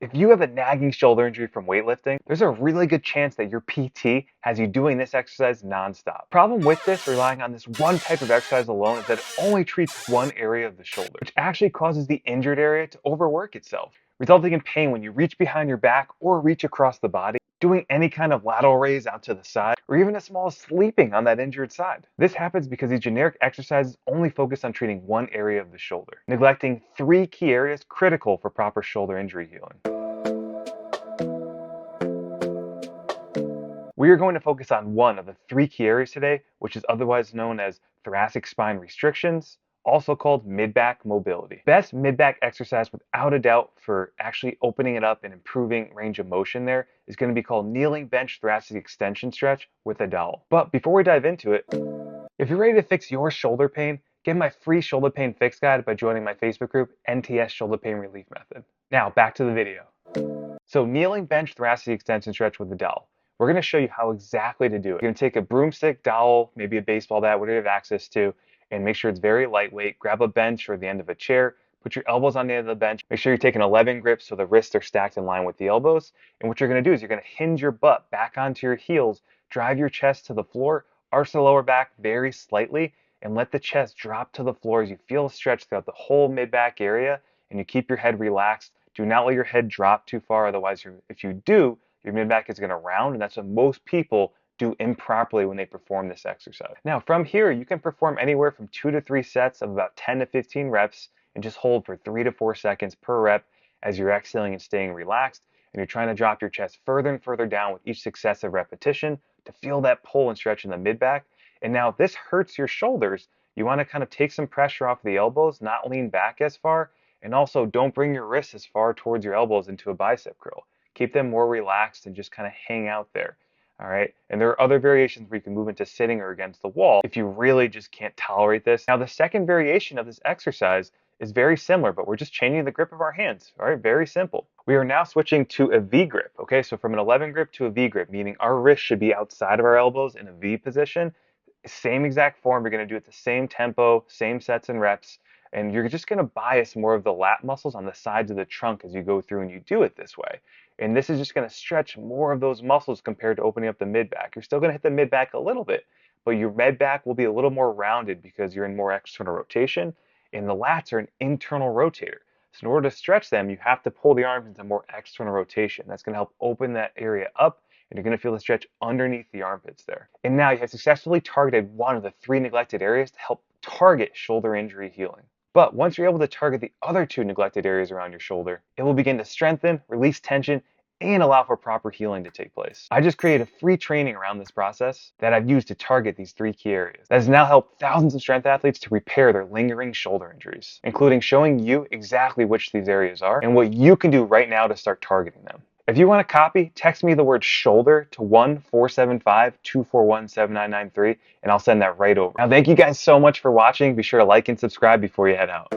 If you have a nagging shoulder injury from weightlifting, there's a really good chance that your PT has you doing this exercise nonstop. Problem with this, relying on this one type of exercise alone, is that it only treats one area of the shoulder, which actually causes the injured area to overwork itself, resulting in pain when you reach behind your back or reach across the body, doing any kind of lateral raise out to the side, or even as small as sleeping on that injured side. This happens because these generic exercises only focus on treating one area of the shoulder, neglecting three key areas critical for proper shoulder injury healing. We are going to focus on one of the three key areas today, which is otherwise known as thoracic spine restrictions, also called mid-back mobility. Best mid-back exercise without a doubt for actually opening it up and improving range of motion there is going to be called kneeling bench thoracic extension stretch with a dowel. But before we dive into it, if you're ready to fix your shoulder pain, get my free shoulder pain fix guide by joining my Facebook group, NTS Shoulder Pain Relief Method. Now back to the video. So kneeling bench thoracic extension stretch with the dowel. We're going to show you how exactly to do it. You're going to take a broomstick, dowel, maybe a baseball bat, whatever you have access to, and make sure it's very lightweight. Grab a bench or the end of a chair, put your elbows on the end of the bench. Make sure you're taking 11 grips so the wrists are stacked in line with the elbows. And what you're going to do is you're going to hinge your butt back onto your heels, drive your chest to the floor, arch the lower back very slightly, and let the chest drop to the floor as you feel a stretch throughout the whole mid-back area, and you keep your head relaxed. Do not let your head drop too far, otherwise if you do, your mid-back is going to round, and that's what most people do improperly when they perform this exercise. Now, from here, you can perform anywhere from 2 to 3 sets of about 10 to 15 reps and just hold for 3 to 4 seconds per rep as you're exhaling and staying relaxed, and you're trying to drop your chest further and further down with each successive repetition to feel that pull and stretch in the mid-back. And now, if this hurts your shoulders, you want to kind of take some pressure off the elbows, not lean back as far, and also don't bring your wrists as far towards your elbows into a bicep curl. Keep them more relaxed and just kind of hang out there. All right. And there are other variations where you can move into sitting or against the wall if you really just can't tolerate this. Now, the second variation of this exercise is very similar, but we're just changing the grip of our hands. All right. Very simple. We are now switching to a V grip. Okay. So from an 11 grip to a V grip, meaning our wrist should be outside of our elbows in a V position. Same exact form. We're going to do it the same tempo, same sets and reps. And you're just going to bias more of the lat muscles on the sides of the trunk as you go through and you do it this way. And this is just going to stretch more of those muscles compared to opening up the mid-back. You're still going to hit the mid-back a little bit, but your mid-back will be a little more rounded because you're in more external rotation, and the lats are an internal rotator. So in order to stretch them, you have to pull the arms into more external rotation. That's going to help open that area up, and you're going to feel the stretch underneath the armpits there. And now you have successfully targeted one of the three neglected areas to help target shoulder injury healing. But once you're able to target the other two neglected areas around your shoulder, it will begin to strengthen, release tension, and allow for proper healing to take place. I just created a free training around this process that I've used to target these three key areas that has now helped thousands of strength athletes to repair their lingering shoulder injuries, including showing you exactly which these areas are and what you can do right now to start targeting them. If you want a copy, text me the word shoulder to 1-475-241-7993 and I'll send that right over. Now, thank you guys so much for watching. Be sure to like and subscribe before you head out.